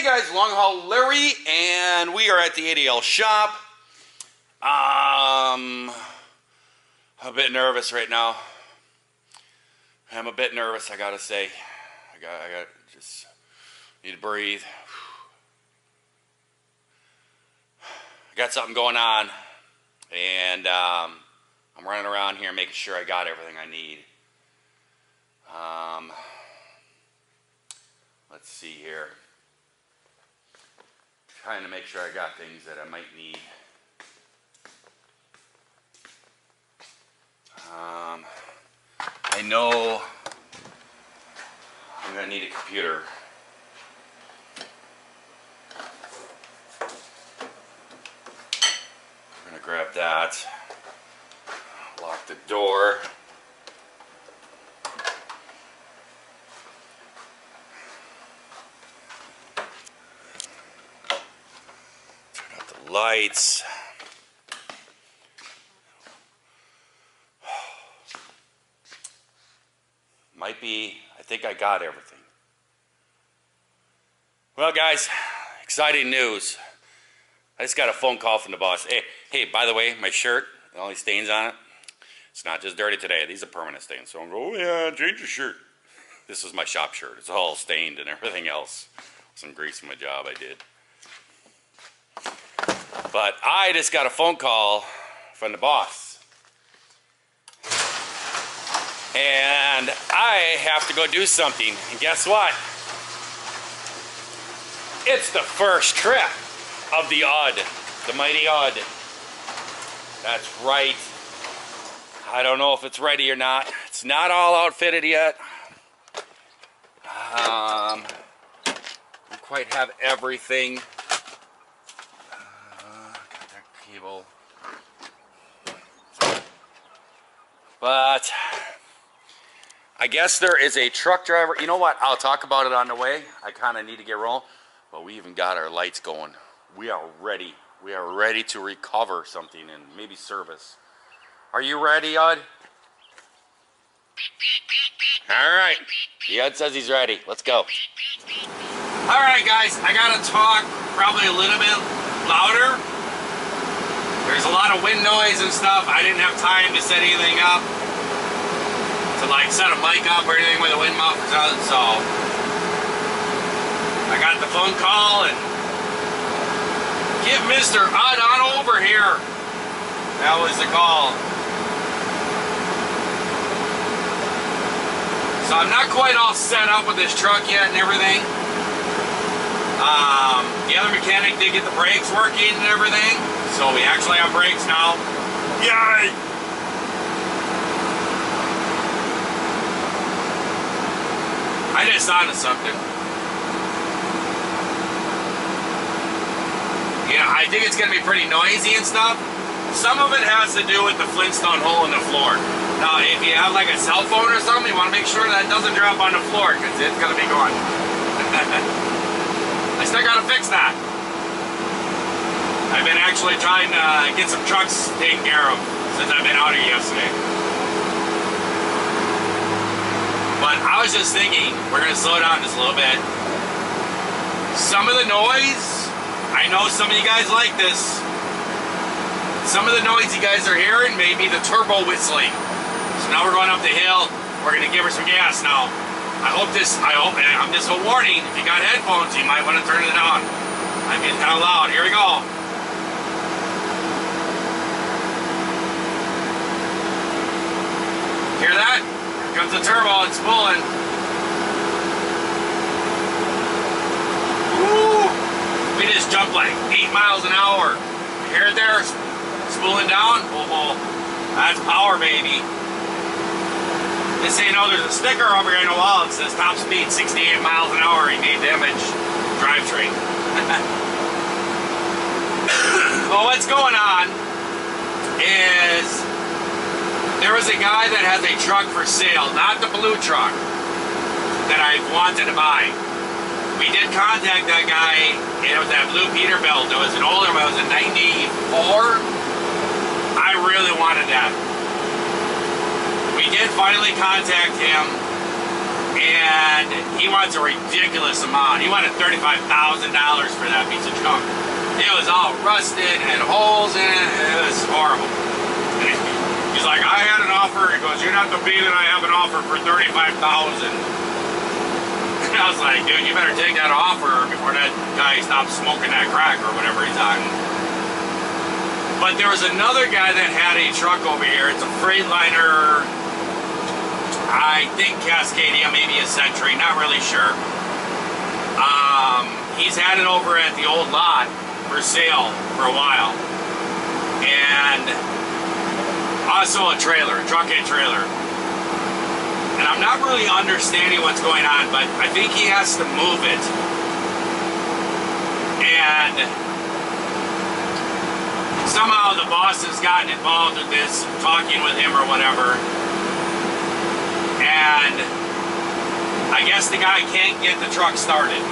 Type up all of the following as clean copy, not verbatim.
guys, LongHaul Larry, and we are at the ADL shop. I'm a bit nervous right now. I'm a bit nervous, I gotta say. I got just need to breathe. I got something going on, and I'm running around here making sure I got everything I need. Let's see here. Trying to make sure I got things that I might need. I know I'm gonna need a computer. We're gonna grab that. Lock the door. Turn out the lights. Might be, I think I got everything. Well, guys, exciting news. I just got a phone call from the boss. Hey, by the way, my shirt, the only stains on it, it's not just dirty today. These are permanent stains. So I'm going, oh yeah, change your shirt. This is my shop shirt. It's all stained and everything else. Some grease in my job I did. But I just got a phone call from the boss. And I have to go do something. And guess what? It's the first trip of the Odd, the mighty Odd. That's right. I don't know if it's ready or not. It's not all outfitted yet. Don't quite have everything. Got that cable. But I guess there is a truck driver. You know what? I'll talk about it on the way. I kind of need to get rolling. But we even got our lights going. We are ready. We are ready to recover something and maybe service. Are you ready, Ud? All right. The Ud says he's ready. Let's go. All right, guys. I got to talk probably a little bit louder. There's a lot of wind noise and stuff. I didn't have time to set anything up. To like set a mic up or anything with the wind mufflers on, so I got the phone call and get Mr. Odd on over here. That was the call. So I'm not quite all set up with this truck yet and everything. The other mechanic did get the brakes working and everything, so we actually have brakes now. Yay! I just thought of something. Yeah, I think it's going to be pretty noisy and stuff. Some of it has to do with the Flintstone hole in the floor. Now, if you have like a cell phone or something, you want to make sure that doesn't drop on the floor because it's going to be gone. I still got to fix that. I've been actually trying to get some trucks taken care of since I've been out here yesterday. But I was just thinking, we're going to slow down just a little bit. Some of the noise, I know some of you guys like this. Some of the noise you guys are hearing may be the turbo whistling. So now we're going up the hill. We're going to give her some gas now. I'm just a warning. If you got headphones, you might want to turn it on. I'm getting kind of loud. Here we go. Hear that? Here comes the turbo. It's pulling. Woo! We just jumped like 8 miles an hour. You hear it there? Spooling down? Oh, that's power, baby. Just so you know, there's a sticker over here in the wall that says top speed 68 miles an hour. You need damage drivetrain. Well, what's going on is there was a guy that has a truck for sale, not the blue truck that I wanted to buy. We did contact that guy, and it was that blue Peterbilt. It was an older one. It was a 94. I really wanted that. We did finally contact him, And he wants a ridiculous amount. He wanted $35,000 for that piece of junk. It was all rusted and had holes in it. It was horrible. And he's like, I had an offer. He goes, you're not the bee that I have an offer for $35,000. And I was like, dude, you better take that offer before that guy stops smoking that crack or whatever he's on. But there was another guy that had a truck over here. It's a Freightliner, I think Cascadia, maybe a Century, not really sure. He's had it over at the old lot for sale for a while. And also a trailer, a truck and trailer. And I'm not really understanding what's going on, but I think he has to move it. And somehow the boss has gotten involved with this, talking with him or whatever. And I guess the guy can't get the truck started.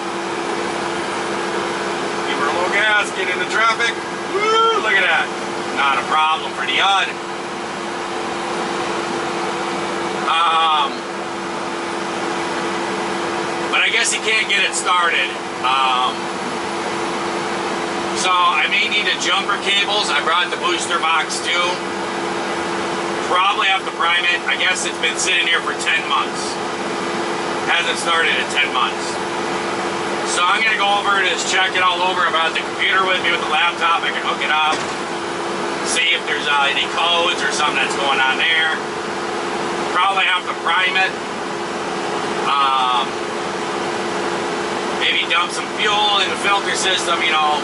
Give her a little gas, get into traffic. Woo, look at that. Not a problem for the UD. But I guess he can't get it started. So I may need a jumper cables. I brought the booster box too. Probably have to prime it. I guess it's been sitting here for 10 months. Hasn't started in 10 months. So I'm going to go over and just check it all over. I brought the computer with me with the laptop. I can hook it up. See if there's any codes or something that's going on there. Probably have to prime it. Maybe dump some fuel in the filter system, you know.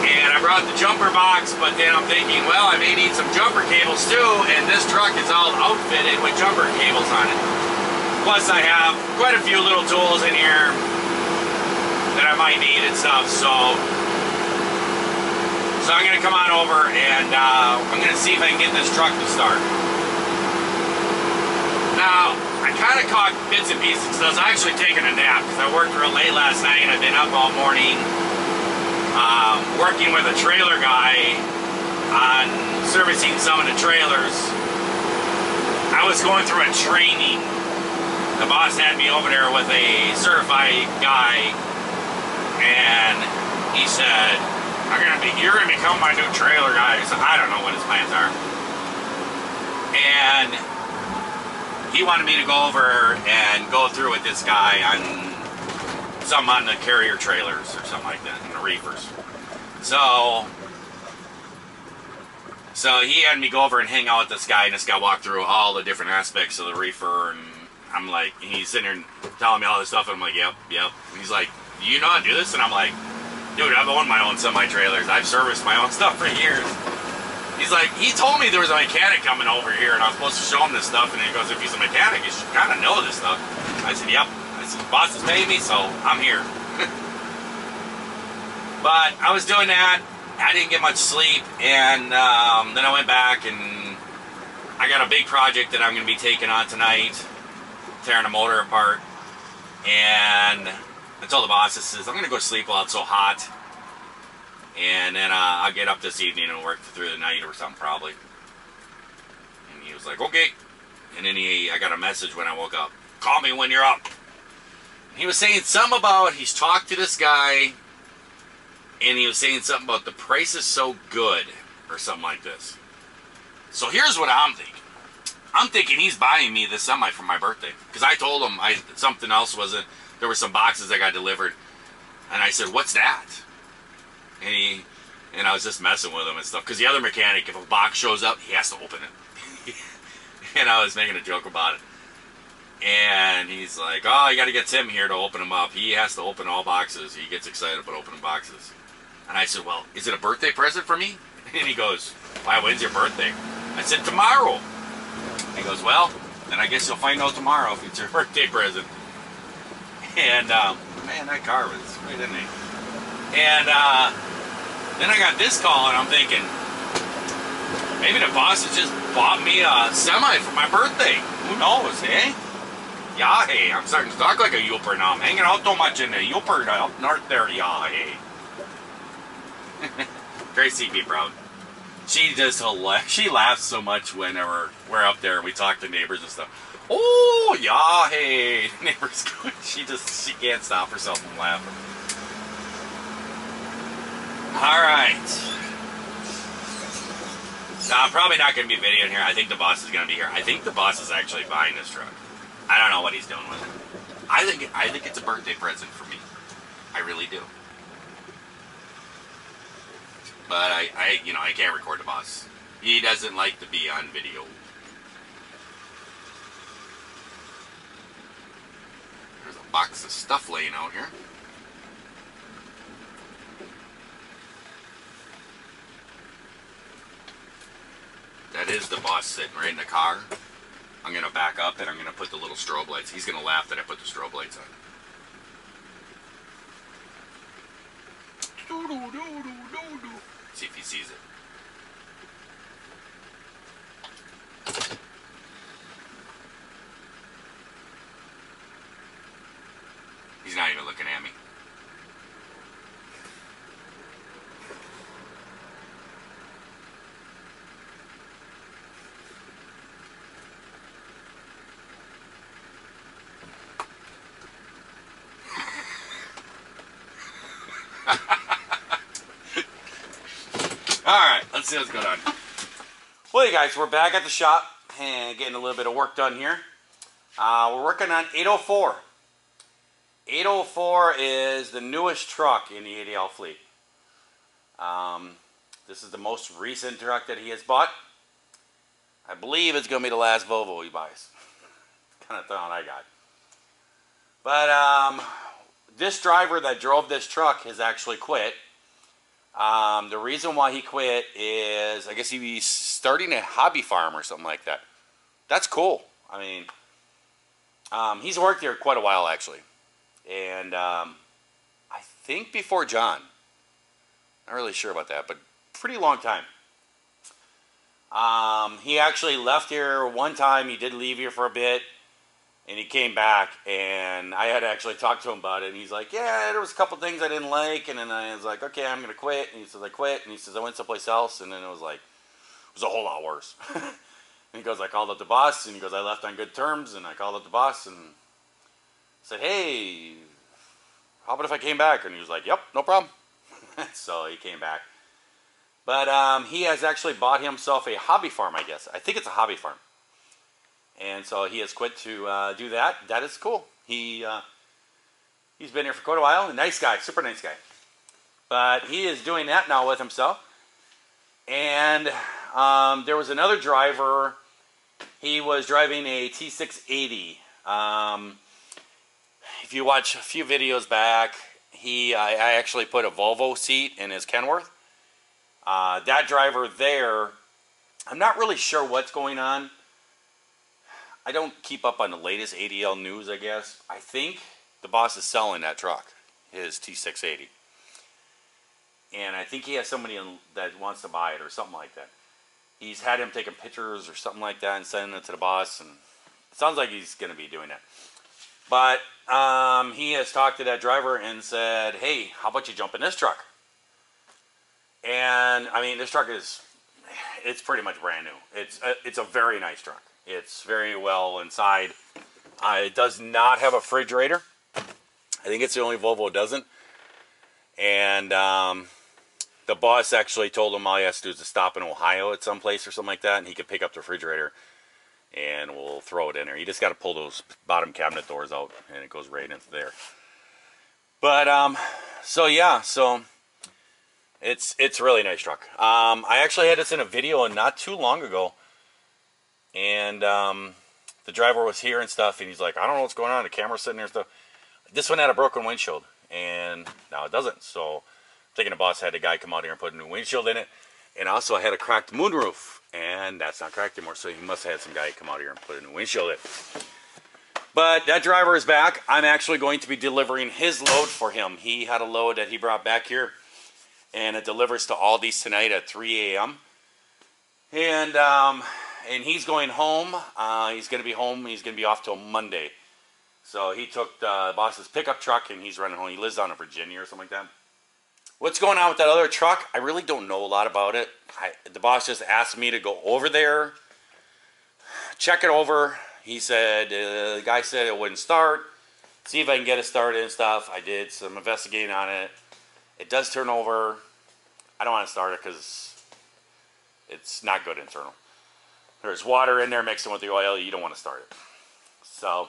And I brought the jumper box, but then I'm thinking, well, I may need some jumper cables too, and this truck is all outfitted with jumper cables on it. Plus I have quite a few little tools in here that I might need and stuff, so I'm going to come on over and I'm going to see if I can get this truck to start. Now, I kind of caught bits and pieces because I was actually taking a nap because I worked real late last night and I've been up all morning working with a trailer guy on servicing some of the trailers. I was going through a training. The boss had me over there with a certified guy and he said, you're gonna become my new trailer guy. I said, I don't know what his plans are. And he wanted me to go over and go through with this guy on some on the carrier trailers or something like that, and the reefers. So he had me go over and hang out with this guy, and this guy walked through all the different aspects of the reefer, and I'm like, he's sitting there telling me all this stuff, and I'm like, yep. And he's like, do you know how to do this? And I'm like, dude, I've owned my own semi-trailers. I've serviced my own stuff for years. He's like, he told me there was a mechanic coming over here, and I was supposed to show him this stuff, and he goes, if he's a mechanic, you should kind of know this stuff. I said, yep. I said, the boss is paying me, so I'm here. But I was doing that. I didn't get much sleep, and then I went back, and I got a big project that I'm going to be taking on tonight, tearing a motor apart. And I told the boss, I says, I'm going to go sleep while it's so hot. And then I'll get up this evening and work through the night or something probably. And he was like, okay. And then I got a message when I woke up. Call me when you're up. And he was saying something about, he's talked to this guy. And he was saying something about the price is so good. Or something like this. So here's what I'm thinking. I'm thinking he's buying me this semi for my birthday. Because I told him something else wasn't. There were some boxes that got delivered. And I said, what's that? And I was just messing with him and stuff. Because the other mechanic, if a box shows up, he has to open it. And I was making a joke about it. And he's like, oh, you got to get Tim here to open them up. He has to open all boxes. He gets excited about opening boxes. And I said, well, is it a birthday present for me? And he goes, why, when's your birthday? I said, tomorrow. He goes, well, then I guess you'll find out tomorrow if it's your birthday present. And, man, that car was right in there. And, then I got this call, and I'm thinking, maybe the boss has just bought me a semi for my birthday. Who knows, eh? Yeah, hey, I'm starting to talk like a Yooper now. I'm hanging out so much in the Yooper up north there, yeah, hey. Tracy, be proud. She just she laughs so much whenever we're up there and we talk to neighbors and stuff. Oh, yeah, hey, neighbor's good. She can't stop herself from laughing. All right. No, I'm probably not going to be videoing here. I think the boss is going to be here. I think the boss is actually buying this truck. I don't know what he's doing with it. I think it's a birthday present for me. I really do. But I can't record the boss. He doesn't like to be on video. There's a box of stuff laying out here. That is the boss sitting right in the car. I'm going to back up and I'm going to put the little strobe lights. He's going to laugh that I put the strobe lights on. See if he sees it. He's not even looking at me. Alright, let's see what's going on. Well, you guys, we're back at the shop and getting a little bit of work done here. We're working on 804. 804 is the newest truck in the ADL fleet. This is the most recent truck that he has bought. I believe it's going to be the last Volvo he buys. Kind of thought I got. But this driver that drove this truck has actually quit. The reason why he quit is, I guess he's starting a hobby farm or something like that. That's cool. I mean, he's worked here quite a while actually. And I think before John. Not really sure about that, but pretty long time. He actually left here one time. He did leave here for a bit. And he came back, and I had to actually talk to him about it. And he's like, yeah, there was a couple things I didn't like. And then I was like, okay, I'm going to quit. And he says, I quit. And he says, I went someplace else. And then it was like, it was a whole lot worse. And he goes, I called up the boss. And he goes, I left on good terms. And I called up the boss and said, hey, how about if I came back? And he was like, yep, no problem. So he came back. But he has actually bought himself a hobby farm, I guess. I think it's a hobby farm. And so he has quit to do that. That is cool. He's been here for quite a while. A nice guy, super nice guy. But he is doing that now with himself. And there was another driver. He was driving a T680. If you watch a few videos back, I actually put a Volvo seat in his Kenworth. That driver there, I'm not really sure what's going on. I don't keep up on the latest ADL news, I guess. I think the boss is selling that truck, his T680. And I think he has somebody that wants to buy it or something like that. He's had him taking pictures or something like that and sending it to the boss. And it sounds like he's going to be doing that. But he has talked to that driver and said, hey, how about you jump in this truck? And, I mean, this truck it's pretty much brand new. It's a very nice truck. It's very well inside. It does not have a refrigerator. I think it's the only Volvo it doesn't. And the boss actually told him all he has to do is to stop in Ohio at some place or something like that, and he could pick up the refrigerator and we'll throw it in there. You just got to pull those bottom cabinet doors out and it goes right into there. But so yeah, so it's a really nice truck. I actually had this in a video not too long ago. And the driver was here and stuff, and he's like, I don't know what's going on. The camera's sitting there and stuff. This one had a broken windshield, and now it doesn't. So I'm thinking the boss had a guy come out here and put a new windshield in it. And also I had a cracked moonroof, and that's not cracked anymore. So he must have had some guy come out here and put a new windshield in. But that driver is back. I'm actually going to be delivering his load for him. He had a load that he brought back here, and it delivers to Aldi's tonight at 3 a.m. And he's going home. He's going to be home. He's going to be off till Monday. So he took the boss's pickup truck and he's running home. He lives down in Virginia or something like that. What's going on with that other truck? I really don't know a lot about it. The boss just asked me to go over there, check it over, he said, the guy said it wouldn't start. See if I can get it started and stuff. I did some investigating on it. It does turn over. I don't want to start it because it's not good internal. There's water in there mixed in with the oil. You don't want to start it. So,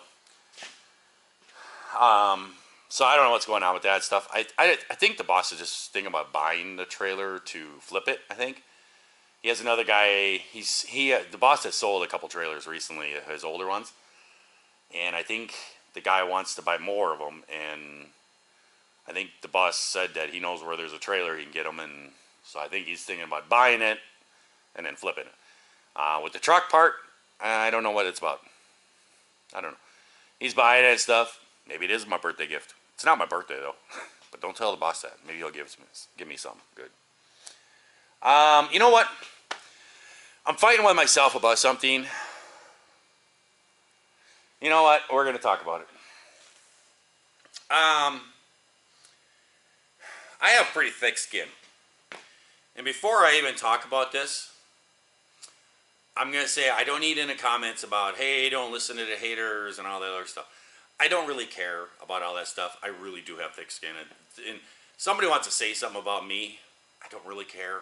so I don't know what's going on with that stuff. I think the boss is just thinking about buying the trailer to flip it. I think he has another guy. The boss has sold a couple trailers recently, his older ones, and I think the guy wants to buy more of them. And I think the boss said that he knows where there's a trailer he can get them, and so I think he's thinking about buying it and then flipping it. With the truck part, I don't know what it's about. I don't know. He's buying it and stuff. Maybe it is my birthday gift. It's not my birthday though, but don't tell the boss that. Maybe he'll give me some. Good. You know what? I'm fighting with myself about something. You know what? We're going to talk about it. I have pretty thick skin. And before I even talk about this, I'm going to say I don't need any comments about, hey, don't listen to the haters and all that other stuff. I don't really care about all that stuff. I really do have thick skin. And somebody wants to say something about me, I don't really care.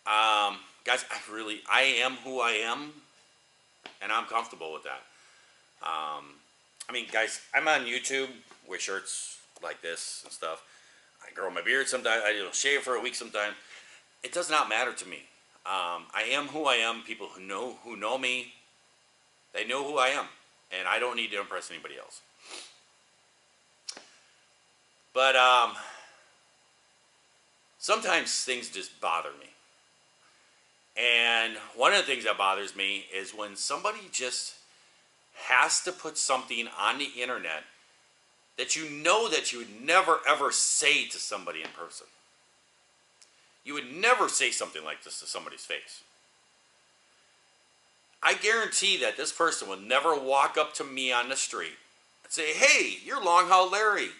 Guys, I am who I am, and I'm comfortable with that. I mean, guys, I'm on YouTube, wear shirts like this and stuff. I grow my beard sometimes. I shave for a week sometimes. It does not matter to me. I am who I am. People who know me, they know who I am, and I don't need to impress anybody else. But sometimes things just bother me. And one of the things that bothers me is when somebody just has to put something on the internet that you know that you would never ever say to somebody in person. You would never say something like this to somebody's face. I guarantee that this person would never walk up to me on the street and say, hey, you're LongHaul Larry.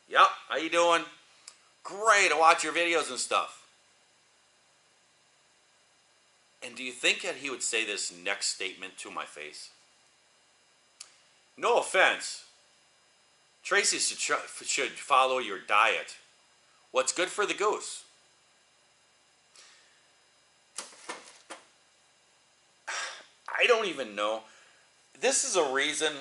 Yep, how you doing? Great, I watch your videos and stuff. And do you think that he would say this next statement to my face? No offense. Tracy should follow your diet. What's good for the goose? I don't even know. This is a reason.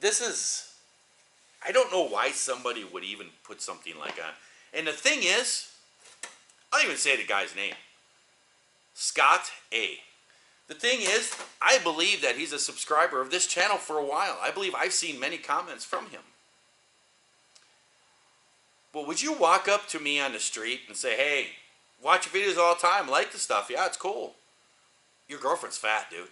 I don't know why somebody would even put something like that. And the thing is, I'll even say the guy's name. Scott A. The thing is, I believe that he's a subscriber of this channel for a while. I believe I've seen many comments from him. But would you walk up to me on the street and say, hey, watch your videos all the time, like the stuff, yeah, it's cool. Your girlfriend's fat, dude.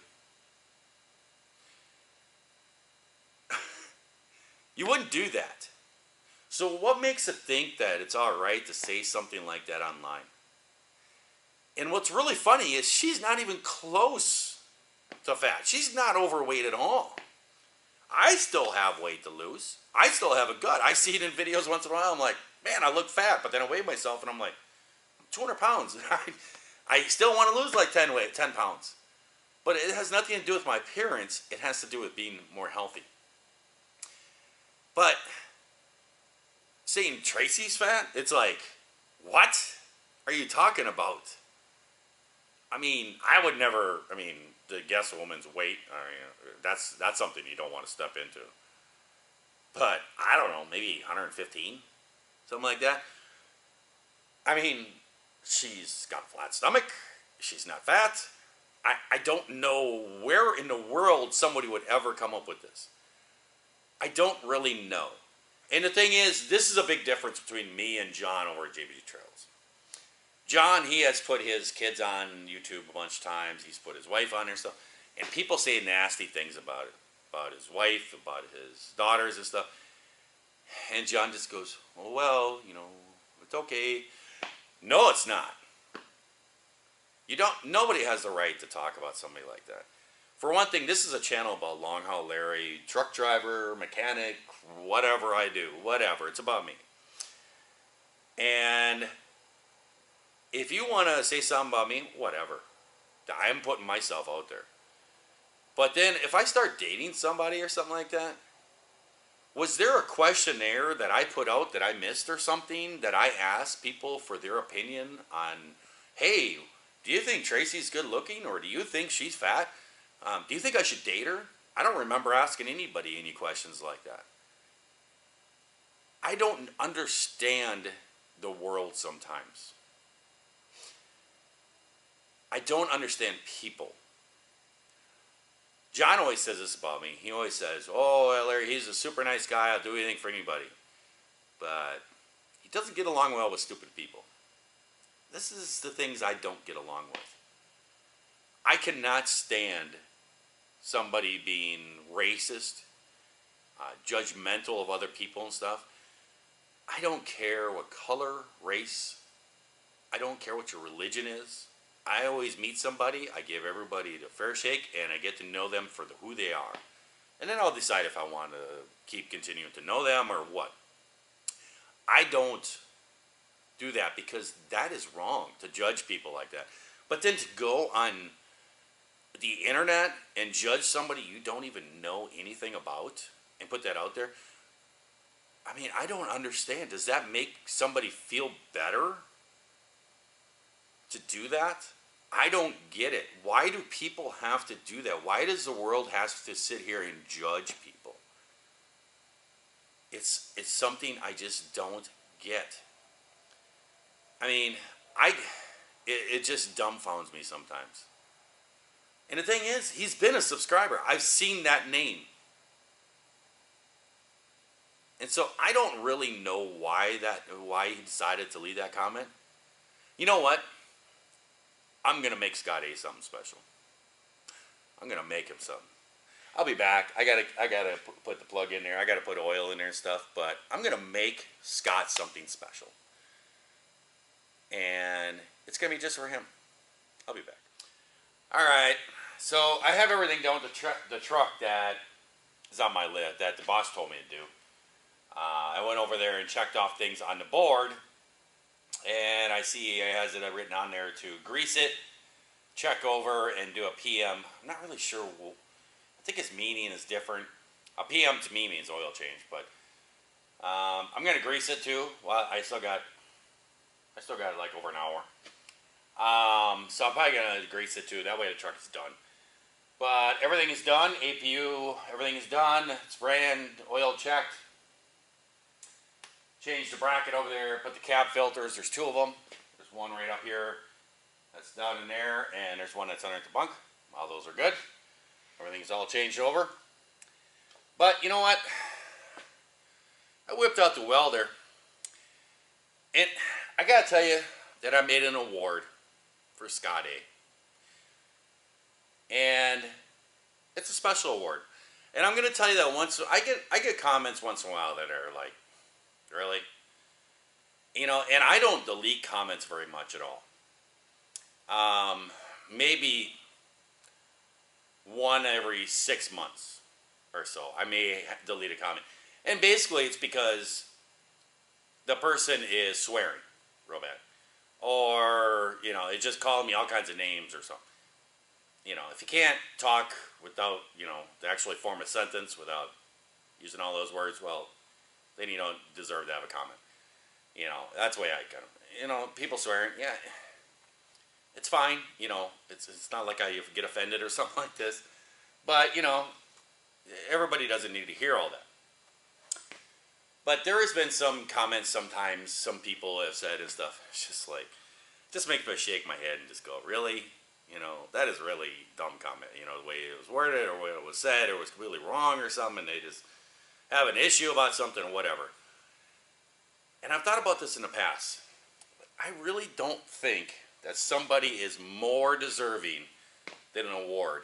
You wouldn't do that. So what makes it think that it's all right to say something like that online? And what's really funny is she's not even close to fat. She's not overweight at all. I still have weight to lose. I still have a gut. I see it in videos once in a while. I'm like, man, I look fat. But then I weigh myself and I'm like, I'm 200 pounds. I still want to lose like 10 pounds. But it has nothing to do with my appearance. It has to do with being more healthy. But saying Tracy's fat, it's like, what are you talking about? I mean, I would never, to guess a woman's weight, that's something you don't want to step into. But, I don't know, maybe 115? Something like that. I mean, she's got a flat stomach. She's not fat. I don't know where in the world somebody would ever come up with this. I don't really know. And the thing is, this is a big difference between me and John over at JBG Trails. John, he has put his kids on YouTube a bunch of times. He's put his wife on there and stuff. And people say nasty things about it. About his wife, about his daughters and stuff. And John just goes, oh, well, it's okay. No, it's not. Nobody has the right to talk about somebody like that. For one thing, this is a channel about LongHaul Larry, truck driver, mechanic, whatever I do, whatever. It's about me. And if you want to say something about me, whatever. I'm putting myself out there. But then if I start dating somebody or something like that, was there a questionnaire that I put out that I missed or something that I asked people for their opinion on, hey, do you think Tracy's good looking or do you think she's fat? Do you think I should date her? I don't remember asking anybody any questions like that. I don't understand the world sometimes. I don't understand people. John always says this about me. He always says, oh, Larry, he's a super nice guy. I'll do anything for anybody. But he doesn't get along well with stupid people. This is the things I don't get along with. I cannot stand somebody being racist, judgmental of other people and stuff. I don't care what color, race. I don't care what your religion is. I always meet somebody, I give everybody the fair shake, and I get to know them for who they are. And then I'll decide if I want to keep continuing to know them or what. I don't do that because that is wrong to judge people like that. But then to go on the internet and judge somebody you don't even know anything about and put that out there, I mean, I don't understand. Does that make somebody feel better to do that? I don't get it. Why do people have to do that? Why does the world have to sit here and judge people? It's something I just don't get. I mean, it just dumbfounds me sometimes. And the thing is, he's been a subscriber. I've seen that name. And so I don't really know why he decided to leave that comment. You know what? I'm going to make Scott A something special. I'm going to make him something. I'll be back. I gotta put the plug in there. I got to put oil in there and stuff. But I'm going to make Scott something special. And it's going to be just for him. I'll be back. All right. So I have everything done with the truck that is on my list that the boss told me to do. I went over there and checked off things on the board. And I see it has it written on there to grease it, check over, and do a PM. I'm not really sure. I think its meaning is different. A PM to me means oil change, but I'm gonna grease it too. Well, I still got like over an hour. So I'm probably gonna grease it too. That way the truck is done. But everything is done. APU, everything is done. It's ran, oil checked. Change the bracket over there, put the cab filters, there's two of them. There's one right up here that's down in there, and there's one that's underneath the bunk. All those are good. Everything's all changed over. But you know what? I whipped out the welder, and I gotta tell you that I made an award for Scott A. And it's a special award. And I'm gonna tell you that once I get comments once in a while that are like, really? You know, and I don't delete comments very much at all. Maybe one every 6 months or so, I may delete a comment. And basically it's because the person is swearing real bad. Or, you know, it just calling me all kinds of names or something. You know, if you can't talk without, you know, to actually form a sentence without using all those words, well, then you don't deserve to have a comment. You know, that's the way I kind of, you know, people swearing, yeah, it's fine. You know, it's not like I get offended or something like this. But, you know, everybody doesn't need to hear all that. But there has been some comments sometimes, some people have said and stuff. It's just like, just makes me shake my head and just go, really? You know, that is really dumb comment. You know, the way it was worded or what it was said or was completely wrong or something. And they just have an issue about something or whatever. And I've thought about this in the past. I really don't think that somebody is more deserving than an award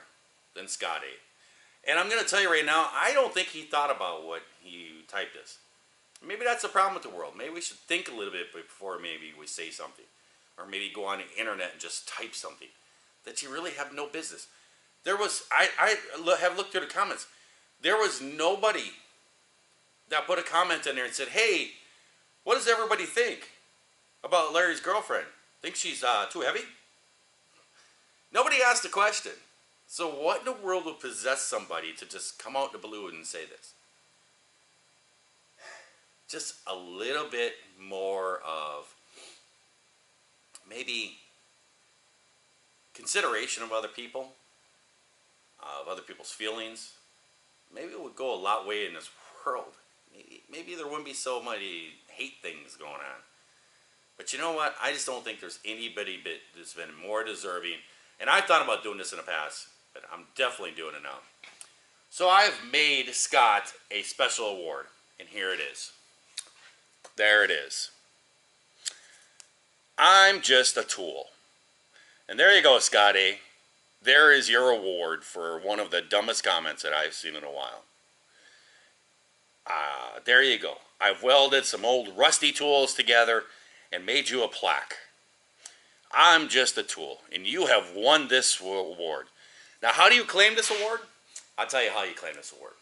than Scott A. And I'm going to tell you right now, I don't think he thought about what he typed this. Maybe that's the problem with the world. Maybe we should think a little bit before maybe we say something. Or maybe go on the internet and just type something that you really have no business. There was, I have looked through the comments. There was nobody that put a comment in there and said, hey, what does everybody think about Larry's girlfriend? Think she's too heavy? Nobody asked the question. So what in the world would possess somebody to just come out in the blue and say this? Just a little bit more of maybe consideration of other people, of other people's feelings. Maybe it would go a lot way in this world. Maybe there wouldn't be so many hate things going on. But you know what? I just don't think there's anybody that's been more deserving. And I've thought about doing this in the past, but I'm definitely doing it now. So I've made Scott a special award, and here it is. There it is. I'm just a tool. And there you go, Scotty. There is your award for one of the dumbest comments that I've seen in a while. There you go. I've welded some old rusty tools together and made you a plaque. I'm just a tool, and you have won this award. Now, how do you claim this award? I'll tell you how you claim this award.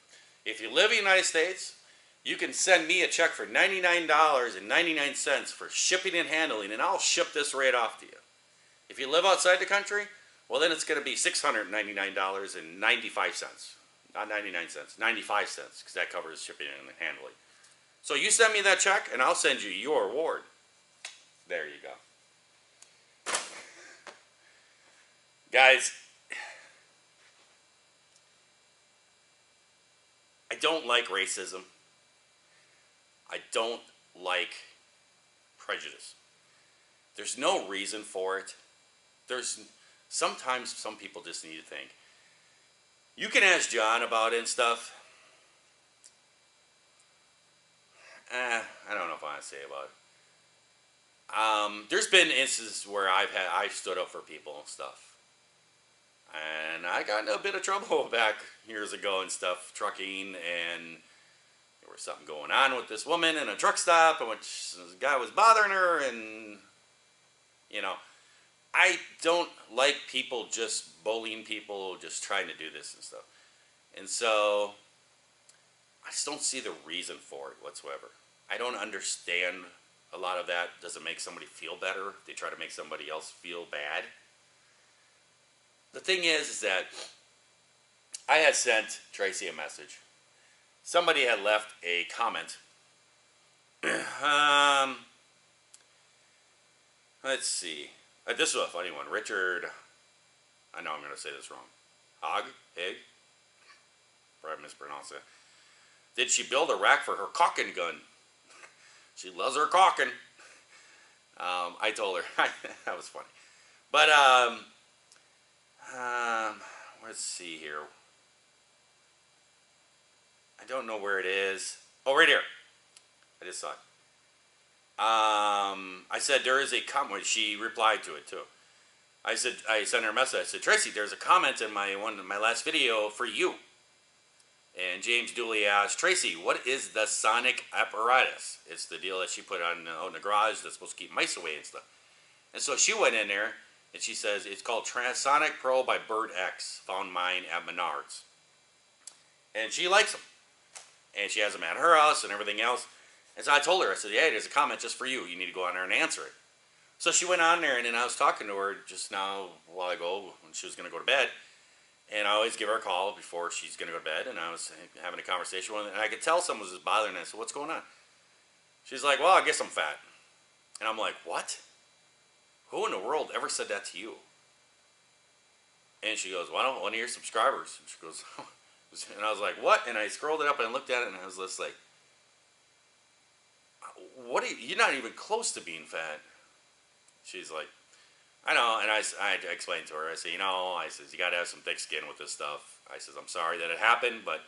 If you live in the United States, you can send me a check for $99.99 for shipping and handling, and I'll ship this right off to you. If you live outside the country, well, then it's going to be $699.95. Not 99 cents, 95 cents, because that covers shipping and handling. So you send me that check, and I'll send you your award. There you go. Guys, I don't like racism. I don't like prejudice. There's no reason for it. Sometimes some people just need to think. You can ask John about it and stuff. I don't know if I want to say about it. There's been instances where I've stood up for people and stuff. And I got in a bit of trouble back years ago and stuff, trucking, and there was something going on with this woman in a truck stop, and which this guy was bothering her, and, you know, I don't like people just bullying people, just trying to do this and stuff. And so, I just don't see the reason for it whatsoever. I don't understand a lot of that. Does it make somebody feel better if they try to make somebody else feel bad? The thing is that I had sent Tracy a message. Somebody had left a comment. Let's see. This was a funny one. Richard, I know I'm going to say this wrong. Hig? Probably mispronounced it. Did she build a rack for her caulking gun? She loves her caulking. I told her. That was funny. But, let's see here. I don't know where it is. Oh, right here. I just saw it. I said there is a comment. She replied to it too. I sent her a message. I said, Tracy, there's a comment in my last video for you. And James Dooley asked, Tracy, what is the sonic apparatus? It's the deal that she put out in the garage that's supposed to keep mice away and stuff. And so she went in there and she says it's called Transonic Pro by Bird X. Found mine at Menards. And she likes them. And she has them at her house and everything else. And so I told her, I said, hey, there's a comment just for you. You need to go on there and answer it. So she went on there, and then I was talking to her just now a while ago when she was going to go to bed. And I always give her a call before she's going to go to bed. And I was having a conversation with her, and I could tell someone was just bothering her. I said, what's going on? She's like, well, I guess I'm fat. And I'm like, what? Who in the world ever said that to you? And she goes, well, one of your subscribers. And she goes, and I was like, what? And I scrolled it up and I looked at it, and I was just like, what? You're not even close to being fat. She's like, I know. And I explained to her. I said, I says, you got to have some thick skin with this stuff. I says, I'm sorry that it happened, but,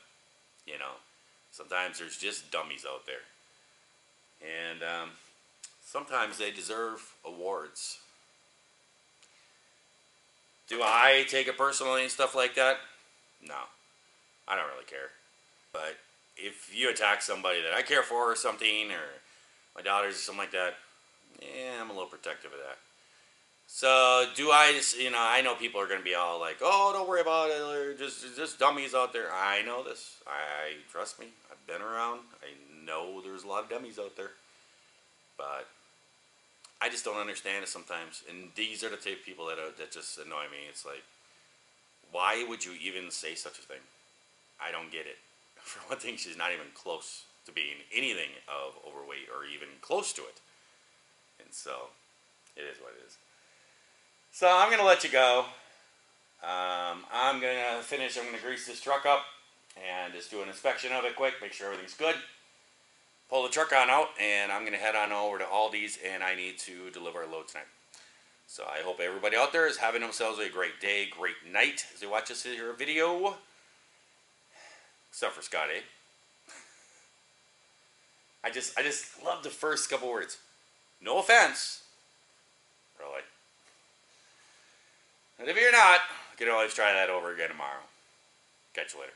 sometimes there's just dummies out there. And sometimes they deserve awards. Do I take it personally and stuff like that? No. I don't really care. But if you attack somebody that I care for or something, or my daughters or something like that, yeah, I'm a little protective of that. So do I just, I know people are going to be all like, oh, don't worry about it, or just dummies out there. I know this. Trust me, I've been around. I know there's a lot of dummies out there. But I just don't understand it sometimes. And these are the type of people that just annoy me. It's like, Why would you even say such a thing? I don't get it. For one thing, she's not even close to being anything of overweight or even close to it. And so, it is what it is. So, I'm going to let you go. I'm going to finish. I'm going to grease this truck up and just do an inspection of it quick. Make sure everything's good. Pull the truck on out, and I'm going to head on over to Aldi's, and I need to deliver a load tonight. So I hope everybody out there is having themselves a great day, great night as they watch this here video. Except for Scott, eh? I just love the first couple words. No offense. Really. And if you're not, you can always try that over again tomorrow. Catch you later.